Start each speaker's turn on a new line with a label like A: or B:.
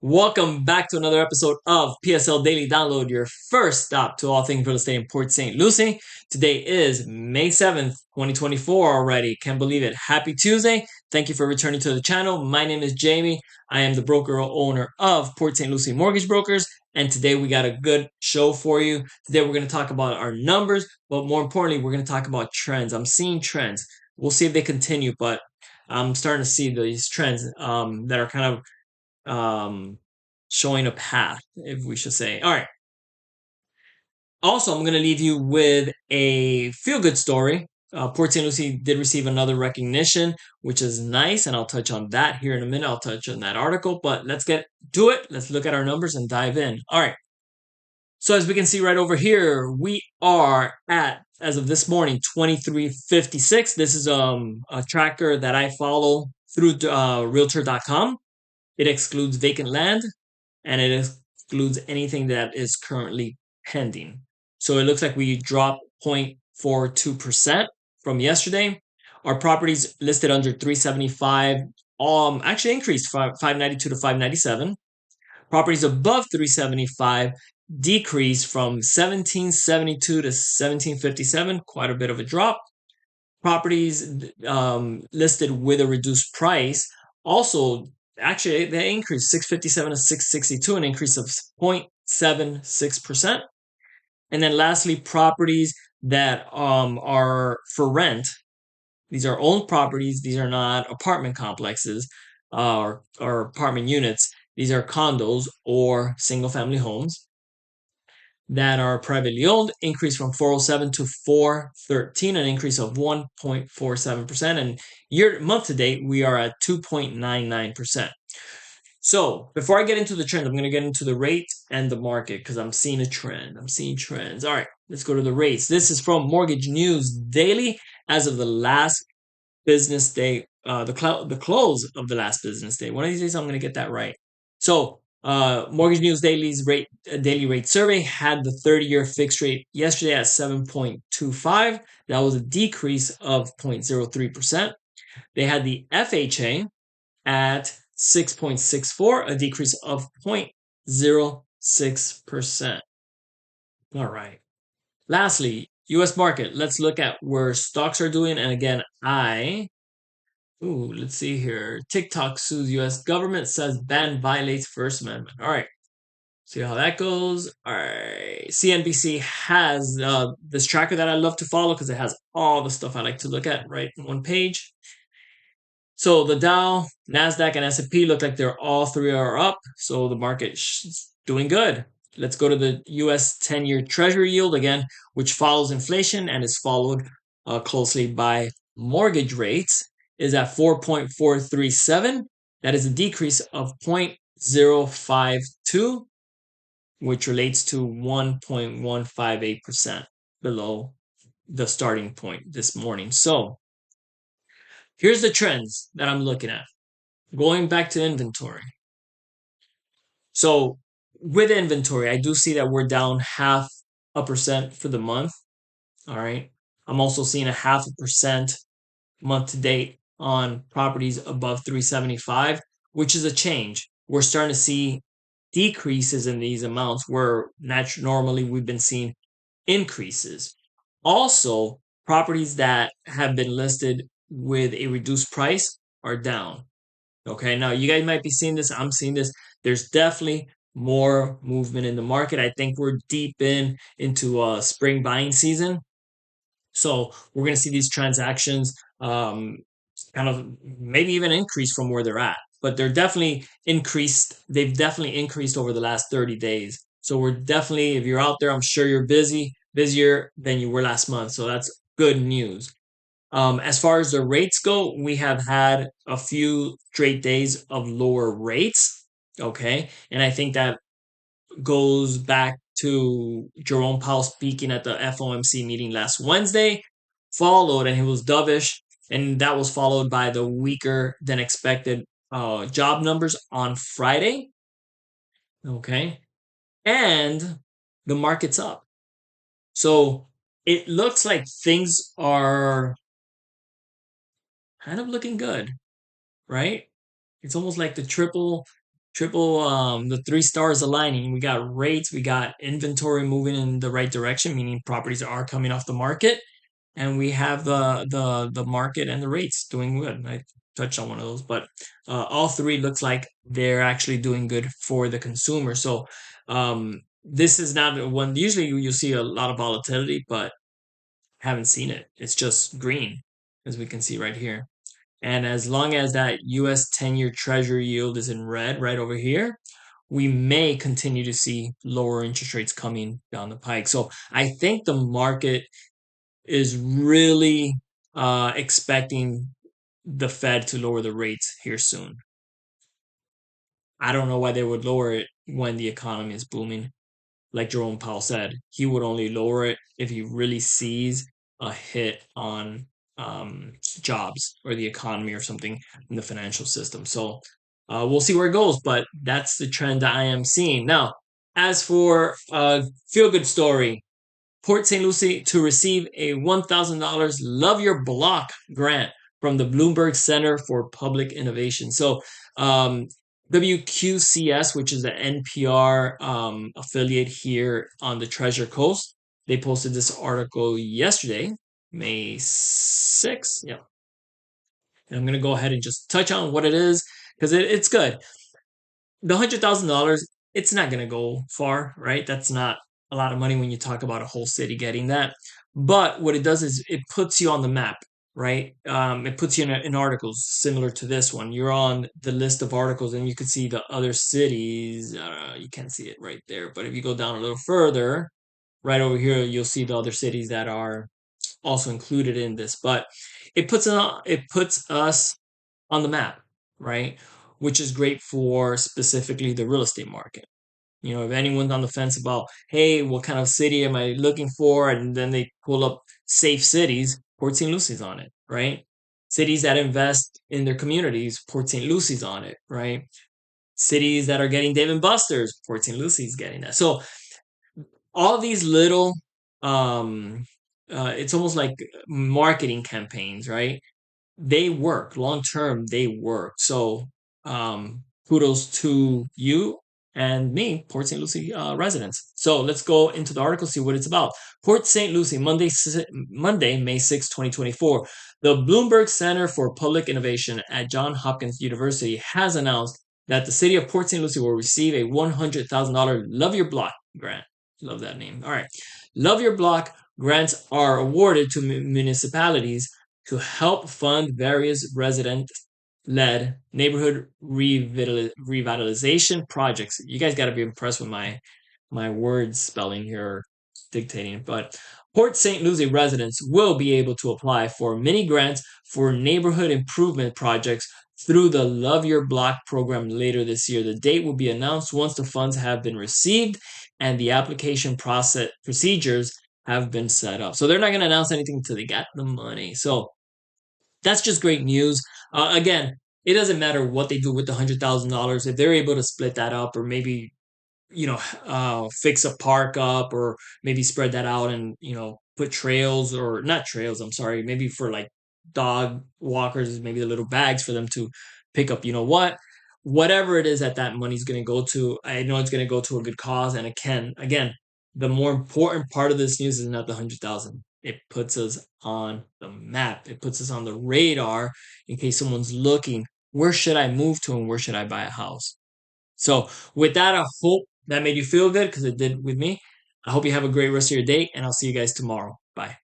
A: Welcome back to another episode of PSL Daily Download, your first stop to all things real estate in Port St. Lucie. Today is May 7th, 2024 already. Can't believe it. Happy Tuesday. Thank you for returning to the channel. My name is Jaime. I am the broker owner of Port St. Lucie Mortgage Brokers. And today we got a good show for you. Today we're going to talk about our numbers, but more importantly, we're going to talk about trends. I'm seeing trends. We'll see if they continue, but I'm starting to see these trends that are kind of showing a path, if we should say. All right. Also, I'm going to leave you with a feel good story. Port St. Lucie did receive another recognition, which is nice, and I'll touch on that here in a minute. I'll touch on that article, but let's get to it. Let's look at our numbers and dive in. All right. So as we can see right over here, we are at, as of this morning, 2356. This is a tracker that I follow through realtor.com. It excludes vacant land and it excludes anything that is currently pending. So it looks like we dropped 0.42% from yesterday. Our properties listed under 375 actually increased 592 to 597. Properties above 375 decreased from 1772 to 1757, quite a bit of a drop. Properties listed with a reduced price also actually they increased 657 to 662, an increase of 0.76%. And then lastly, properties that are for rent. These are owned properties. These are not apartment complexes or apartment units. These are condos or single family homes that are privately owned, increased from 407 to 413, an increase of 1.47%. And month to date, we are at 2.99%. So before I get into the trend, I'm going to get into the rate and the market because I'm seeing a trend. I'm seeing trends. All right, let's go to the rates. This is from Mortgage News Daily as of the last business day, the close of the last business day. One of these days, I'm going to get that right. So Mortgage News daily rate survey had the 30-year fixed rate yesterday at 7.25. That was a decrease of 0.03%. They had the FHA at 6.64, a decrease of 0.06%. All right. Lastly, US market. Let's look at where stocks are doing. And again, let's see here. TikTok sues US government, says ban violates First Amendment. All right. See how that goes. All right. CNBC has this tracker that I love to follow because it has all the stuff I like to look at right in one page. So the Dow, Nasdaq, and S&P look like they're all three are up. So the market is doing good. Let's go to the U.S. 10-year Treasury yield again, which follows inflation and is followed closely by mortgage rates, is at 4.437. That is a decrease of 0.052, which relates to 1.158% below the starting point this morning. So here's the trends that I'm looking at. Going back to inventory. So with inventory, I do see that we're down 0.5% for the month. All right. I'm also seeing 0.5% month to date on properties above 375, which is a change. We're starting to see decreases in these amounts where normally we've been seeing increases. Also, properties that have been listed with a reduced price are down. Okay, now you guys might be seeing this. I'm seeing this. There's definitely more movement in the market. I think we're deep into spring buying season. So we're going to see these transactions kind of maybe even increase from where they're at. But they're definitely increased. They've definitely increased over the last 30 days. So we're definitely, if you're out there, I'm sure you're busier than you were last month. So that's good news. As far as the rates go, we have had a few straight days of lower rates. Okay. And I think that goes back to Jerome Powell speaking at the FOMC meeting last Wednesday, and he was dovish, and that was followed by the weaker than expected job numbers on Friday. Okay. And the market's up. So it looks like things are kind of looking good, right? It's almost like the triple the three stars aligning. We got rates, we got inventory moving in the right direction, meaning properties are coming off the market, and we have the market and the rates doing good. I touched on one of those, but all three looks like they're actually doing good for the consumer. So this is not one. Usually you see a lot of volatility, but haven't seen it. It's just green, as we can see right here. And as long as that US 10-year treasury yield is in red right over here, we may continue to see lower interest rates coming down the pike. So I think the market is really expecting the Fed to lower the rates here soon. I don't know why they would lower it when the economy is booming. Like Jerome Powell said, he would only lower it if he really sees a hit on jobs or the economy or something in the financial system. So we'll see where it goes, but that's the trend that I am seeing. Now, as for feel good story, Port St. Lucie to receive a $1,000 Love Your Block grant from the Bloomberg Center for Public Innovation. So, WQCS, which is the NPR affiliate here on the Treasure Coast, they posted this article yesterday, May 6th. Yeah. And I'm going to go ahead and just touch on what it is because it's good. The $100,000, it's not going to go far, right? That's not a lot of money when you talk about a whole city getting that. But what it does is it puts you on the map, right? It puts you in articles similar to this one. You're on the list of articles and you can see the other cities. You can't see it right there. But if you go down a little further, right over here, you'll see the other cities that are also included in this. But it puts us on the map, right? Which is great for specifically the real estate market. If anyone's on the fence about, hey, what kind of city am I looking for? And then they pull up safe cities, Port St. Lucie's on it, right? Cities that invest in their communities, Port St. Lucie's on it, right? Cities that are getting Dave and Buster's, Port St. Lucie's getting that. So all these little, um, it's almost like marketing campaigns, right? They work long term. They work. So kudos to you and me, Port St. Lucie residents. So let's go into the article, see what it's about. Port St. Lucie, Monday, May 6, 2024. The Bloomberg Center for Public Innovation at Johns Hopkins University has announced that the city of Port St. Lucie will receive a $100,000 Love Your Block grant. Love that name. All right. Love Your Block grants are awarded to municipalities to help fund various resident-led neighborhood revitalization projects. You guys got to be impressed with my word spelling here, dictating. But Port St. Lucie residents will be able to apply for mini grants for neighborhood improvement projects through the Love Your Block program later this year. The date will be announced once the funds have been received and the application process procedures have been set up. So they're not going to announce anything until they got the money. So that's just great news. Again, it doesn't matter what they do with the $100,000 if they're able to split that up or maybe fix a park up or maybe spread that out and put trails or not trails. I'm sorry, maybe for like dog walkers, maybe the little bags for them to pick up. Whatever it is that money's going to go to, I know it's going to go to a good cause. And again, the more important part of this news is not the 100,000. It puts us on the map. It puts us on the radar in case someone's looking. Where should I move to and where should I buy a house? So with that, I hope that made you feel good because it did with me. I hope you have a great rest of your day and I'll see you guys tomorrow. Bye.